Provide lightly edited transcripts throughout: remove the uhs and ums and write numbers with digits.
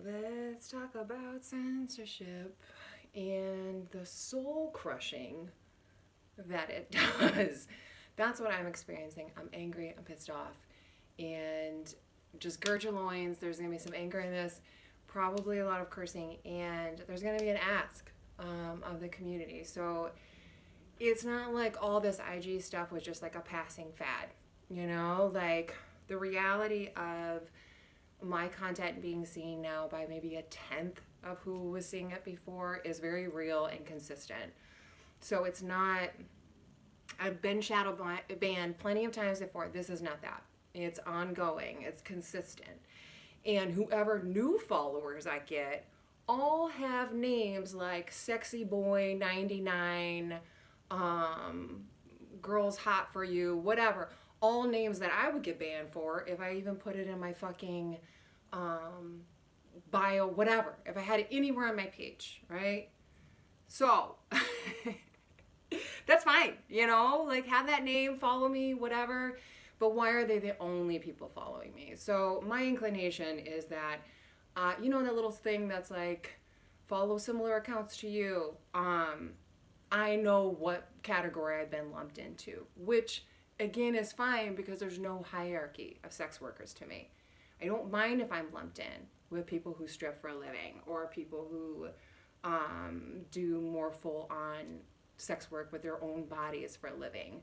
Let's talk about censorship and the soul crushing that it does. That's what I'm experiencing. I'm angry, I'm pissed off, and just gird your loins. There's going to be some anger in this, probably a lot of cursing, and there's going to be an ask of the community. So it's not like all this IG stuff was just like a passing fad, like the reality of my content being seen now by maybe a tenth of who was seeing it before is very real and consistent. So it's not, I've been shadow banned plenty of times before. This is not that. It's ongoing, it's consistent. And whoever new followers I get all have names like Sexy Boy 99, Girls Hot for You, whatever. All names that I would get banned for if I even put it in my fucking bio, whatever. If I had it anywhere on my page, right? So, that's fine, like have that name, follow me, whatever. But why are they the only people following me? So my inclination is that, that little thing that's like, follow similar accounts to you. I know what category I've been lumped into, which again is fine because there's no hierarchy of sex workers to me. I don't mind if I'm lumped in with people who strip for a living or people who do more full-on sex work with their own bodies for a living.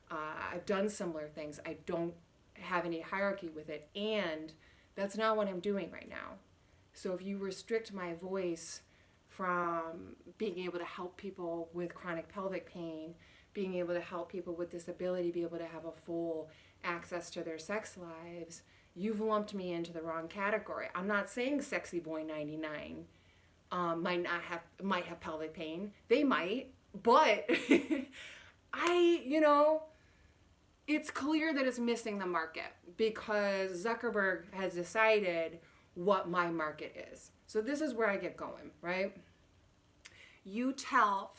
I've done similar things. I don't have any hierarchy with it, and that's not what I'm doing right now. So if you restrict my voice from being able to help people with chronic pelvic pain, being able to help people with disability be able to have a full access to their sex lives, you've lumped me into the wrong category. I'm not saying Sexy Boy 99 might have pelvic pain. They might, but it's clear that it's missing the market because Zuckerberg has decided what my market is. So this is where I get going, right? You tell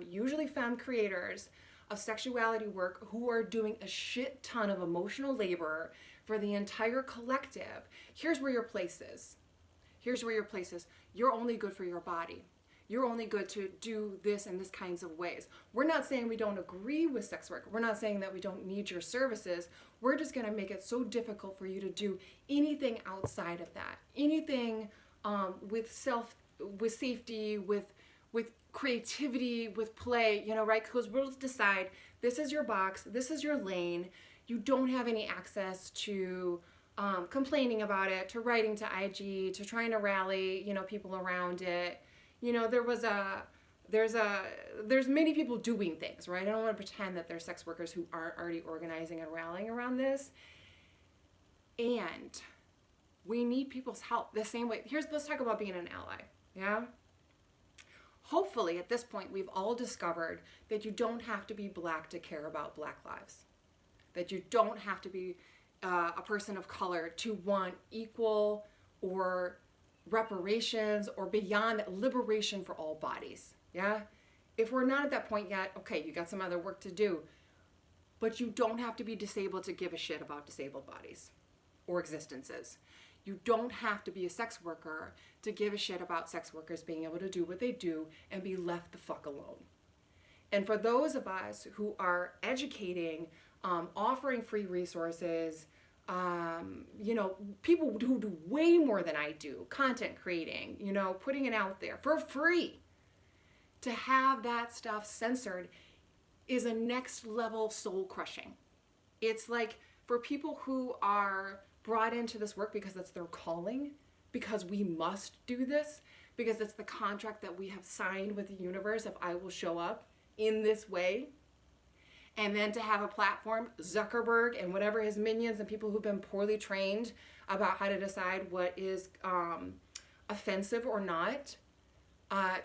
usually femme creators of sexuality work who are doing a shit ton of emotional labor for the entire collective, here's where your place is. Here's where your place is. You're only good for your body. You're only good to do this in this kinds of ways. We're not saying we don't agree with sex work. We're not saying that we don't need your services. We're just going to make it so difficult for you to do anything outside of that. Anything with safety, with creativity, with play, right? Because we'll decide this is your box, this is your lane. You don't have any access to complaining about it, to writing to IG, to trying to rally, people around it. There's many people doing things, right? I don't want to pretend that there's sex workers who aren't already organizing and rallying around this. And we need people's help the same way. Let's talk about being an ally, yeah? Hopefully at this point we've all discovered that you don't have to be black to care about Black lives. That you don't have to be a person of color to want equal or reparations or beyond liberation for all bodies, yeah? If we're not at that point yet, okay, you got some other work to do, but you don't have to be disabled to give a shit about disabled bodies or existences. You don't have to be a sex worker to give a shit about sex workers being able to do what they do and be left the fuck alone. And for those of us who are educating, offering free resources, people who do way more than I do, content creating, putting it out there for free, to have that stuff censored is a next level soul crushing. It's like for people who are brought into this work because that's their calling, because we must do this, because it's the contract that we have signed with the universe if I will show up in this way. And then to have a platform, Zuckerberg and whatever his minions and people who've been poorly trained about how to decide what is offensive or not,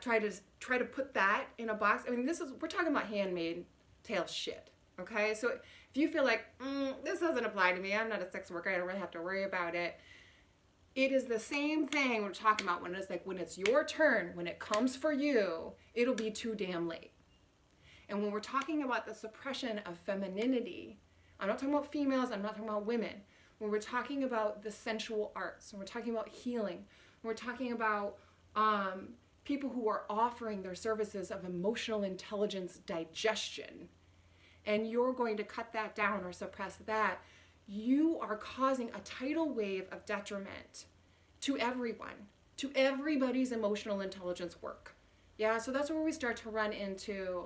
try to put that in a box. I mean, we're talking about handmade tale shit, okay? So if you feel like, this doesn't apply to me, I'm not a sex worker, I don't really have to worry about it. It is the same thing we're talking about when it's your turn, when it comes for you, it'll be too damn late. And when we're talking about the suppression of femininity, I'm not talking about females, I'm not talking about women. When we're talking about the sensual arts, when we're talking about healing, We're talking about people who are offering their services of emotional intelligence digestion, and you're going to cut that down or suppress that, you are causing a tidal wave of detriment to everyone, to everybody's emotional intelligence work. Yeah, so that's where we start to run into,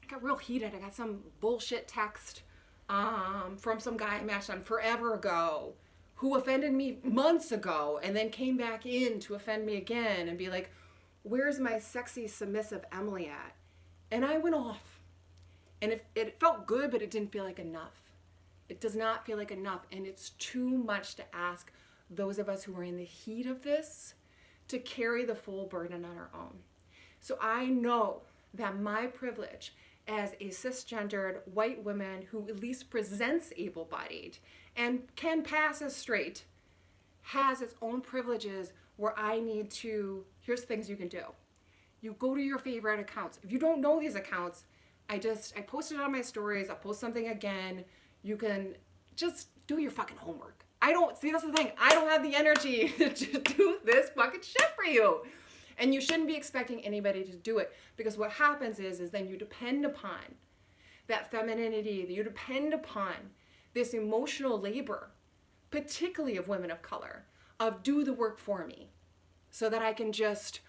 I got real heated. I got some bullshit text from some guy I matched on forever ago who offended me months ago and then came back in to offend me again and be like, where's my sexy, submissive Emily at? And I went off. And it felt good, but it didn't feel like enough. It does not feel like enough. And it's too much to ask those of us who are in the heat of this to carry the full burden on our own. So I know that my privilege as a cisgendered white woman who at least presents able-bodied and can pass as straight has its own privileges where I need to, here's things you can do. You go to your favorite accounts. If you don't know these accounts, I posted it on my stories. I'll post something again. You can just do your fucking homework. That's the thing. I don't have the energy to do this fucking shit for you. And you shouldn't be expecting anybody to do it, because what happens is then you depend upon that femininity, you depend upon this emotional labor, particularly of women of color, of do the work for me so that I can just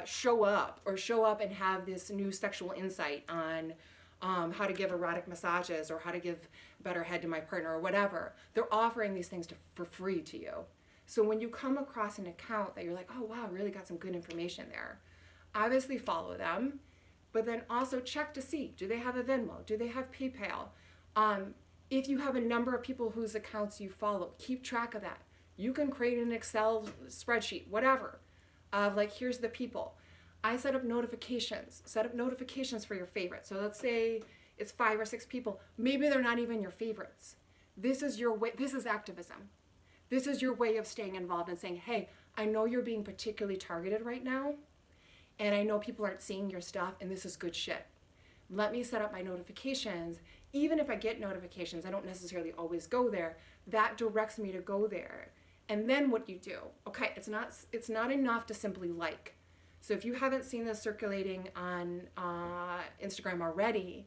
show up and have this new sexual insight on how to give erotic massages or how to give better head to my partner or whatever. They're offering these things for free to you. So when you come across an account that you're like, oh wow, really got some good information there, obviously follow them, but then also check to see, do they have a Venmo? Do they have PayPal? If you have a number of people whose accounts you follow, keep track of that. You can create an Excel spreadsheet, whatever, of like, here's the people. I set up notifications for your favorites. So let's say it's 5 or 6 people. Maybe they're not even your favorites. This is your way, this is activism. This is your way of staying involved and saying, hey, I know you're being particularly targeted right now, and I know people aren't seeing your stuff, and this is good shit. Let me set up my notifications. Even if I get notifications, I don't necessarily always go there. That directs me to go there. And then what you do, okay, it's not enough to simply like. So if you haven't seen this circulating on Instagram already,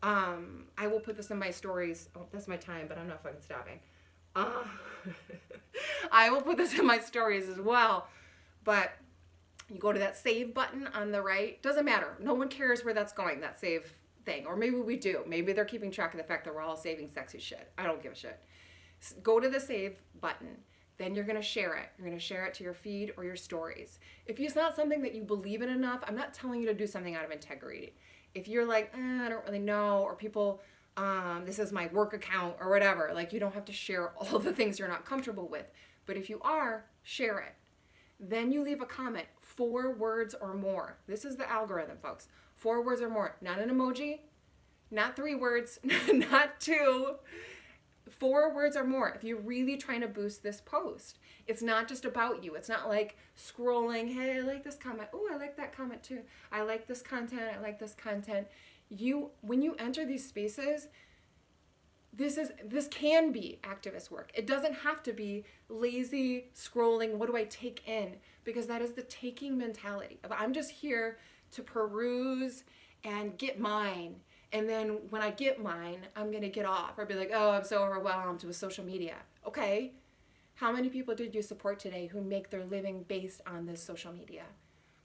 I will put this in my stories. Oh, that's my time, but I'm not fucking stopping. I will put this in my stories as well. But you go to that save button on the right. Doesn't matter. No one cares where that's going, that save thing. Or maybe we do. Maybe they're keeping track of the fact that we're all saving sexy shit. I don't give a shit. Go to the save button. Then you're going to share it. You're going to share it to your feed or your stories. If it's not something that you believe in enough, I'm not telling you to do something out of integrity. If you're like, I don't really know, or people, this is my work account or whatever, like you don't have to share all the things you're not comfortable with. But if you are, share it. Then you leave a comment, 4 words or more. This is the algorithm, folks. 4 words or more. Not an emoji, not 3 words, not 2. 4 words or more. If you're really trying to boost this post, it's not just about you. It's not like scrolling, hey, I like this comment. Oh, I like that comment too. I like this content. I like this content. When you enter these spaces, this can be activist work. It doesn't have to be lazy scrolling. What do I take in? Because that is the taking mentality of I'm just here to peruse and get mine. And then when I get mine, I'm going to get off or be like, oh, I'm so overwhelmed with social media. Okay. How many people did you support today who make their living based on this social media?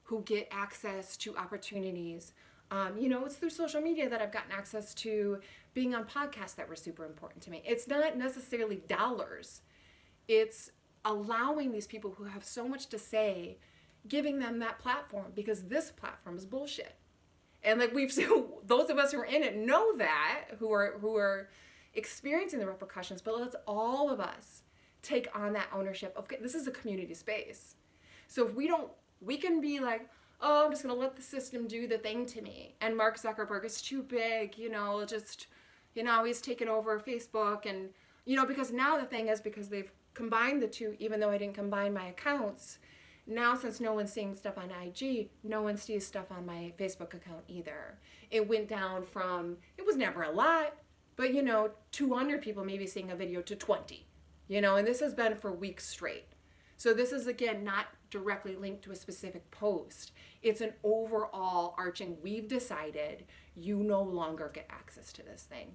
Who get access to opportunities? It's through social media that I've gotten access to being on podcasts that were super important to me. It's not necessarily dollars. It's allowing these people who have so much to say, giving them that platform, because this platform is bullshit. And like we've seen, those of us who are in it know that, who are experiencing the repercussions, but let's all of us take on that ownership of, this is a community space. So if we can be like, oh, I'm just going to let the system do the thing to me. And Mark Zuckerberg is too big, he's taken over Facebook. And, because now the thing is, because they've combined the two, even though I didn't combine my accounts, now since no one's seeing stuff on IG, no one sees stuff on my Facebook account either. It went down from, it was never a lot, but 200 people maybe seeing a video to 20, and this has been for weeks straight. So this is, again, not directly linked to a specific post. It's an overall arching, we've decided you no longer get access to this thing.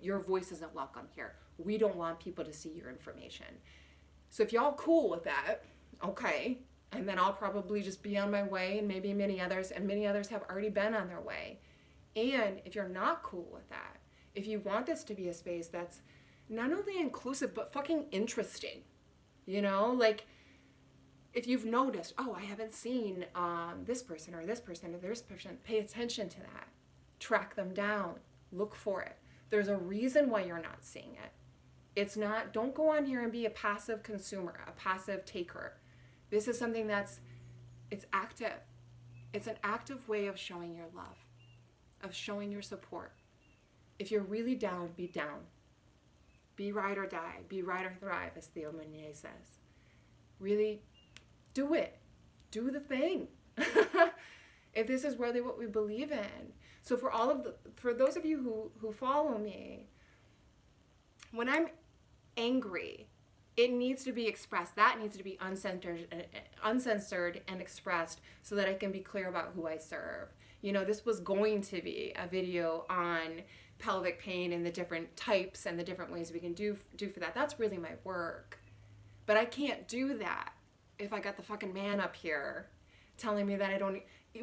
Your voice isn't welcome here. We don't want people to see your information. So if y'all cool with that, okay, and then I'll probably just be on my way, and maybe many others have already been on their way. And if you're not cool with that, if you want this to be a space that's not only inclusive, but fucking interesting, you know, like if you've noticed, oh, I haven't seen this person or this person or this person, pay attention to that. Track them down. Look for it. There's a reason why you're not seeing it. It's not, don't go on here and be a passive consumer, a passive taker. This is something it's active. It's an active way of showing your love, of showing your support. If you're really down, be down. Be ride or die. Be ride or thrive, as Theo Meunier says. Really do it. Do the thing. If this is really what we believe in. So for those of you who follow me, when I'm angry, it needs to be expressed. That needs to be uncensored and expressed so that I can be clear about who I serve. You know, this was going to be a video on pelvic pain and the different types and the different ways we can do for that. That's really my work. But I can't do that if I got the fucking man up here telling me that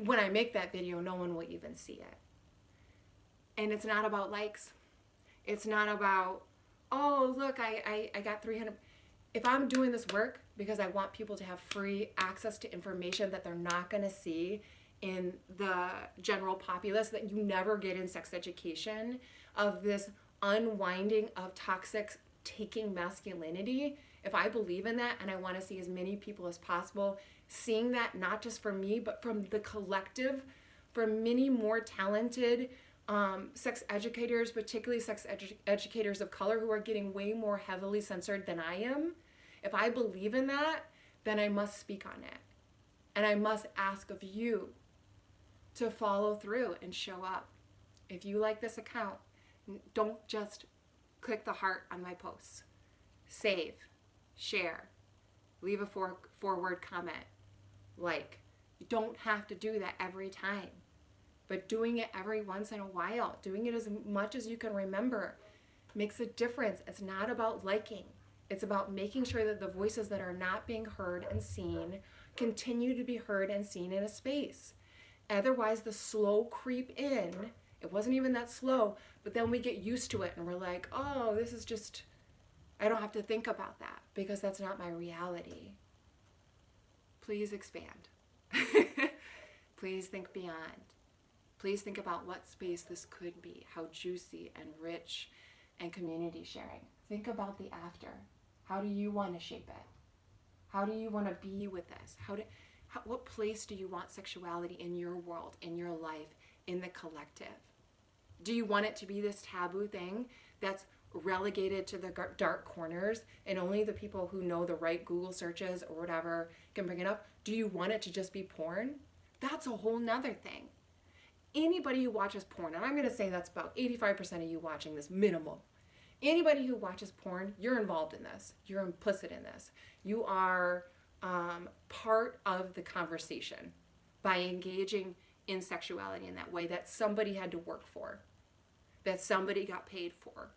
when I make that video, no one will even see it. And it's not about likes. It's not about, oh, look, I got 300. If I'm doing this work because I want people to have free access to information that they're not going to see in the general populace, that you never get in sex education, of this unwinding of toxic taking masculinity, if I believe in that and I want to see as many people as possible seeing that, not just from me, but from the collective, from many more talented sex educators, particularly sex educators of color who are getting way more heavily censored than I am, if I believe in that, then I must speak on it. And I must ask of you to follow through and show up. If you like this account, don't just click the heart on my posts. Save, share, leave a forward comment, like. You don't have to do that every time. But doing it every once in a while, doing it as much as you can remember, makes a difference. It's not about liking. It's about making sure that the voices that are not being heard and seen continue to be heard and seen in a space. Otherwise, the slow creep in, it wasn't even that slow, but then we get used to it and we're like, oh, this is just, I don't have to think about that because that's not my reality. Please expand. Please think beyond. Please think about what space this could be, how juicy and rich and community sharing. Think about the after. How do you want to shape it? How do you want to be with this? What place do you want sexuality in your world, in your life, in the collective? Do you want it to be this taboo thing that's relegated to the dark corners and only the people who know the right Google searches or whatever can bring it up? Do you want it to just be porn? That's a whole nother thing. Anybody who watches porn, and I'm going to say that's about 85% of you watching this, minimal. Anybody who watches porn, you're involved in this. You're implicit in this. You are part of the conversation by engaging in sexuality in that way that somebody had to work for, that somebody got paid for,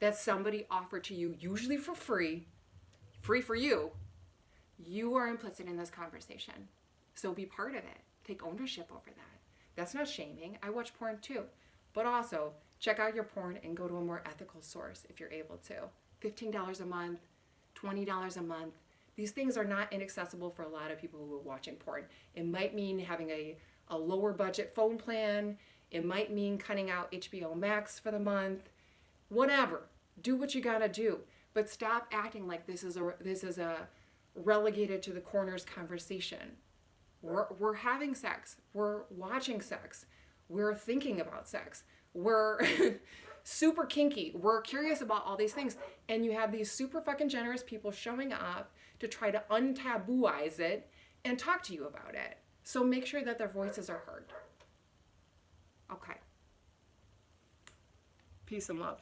that somebody offered to you, usually for free for you. You are implicit in this conversation. So be part of it. Take ownership over that. That's not shaming. I watch porn too. But also, check out your porn and go to a more ethical source if you're able to. $15 a month, $20 a month. These things are not inaccessible for a lot of people who are watching porn. It might mean having a lower budget phone plan. It might mean cutting out HBO Max for the month. Whatever. Do what you gotta do. But stop acting like this is a relegated to the corners conversation. We're having sex. We're watching sex. We're thinking about sex. We're super kinky. We're curious about all these things. And you have these super fucking generous people showing up to try to untabooize it and talk to you about it. So make sure that their voices are heard. Okay. Peace and love.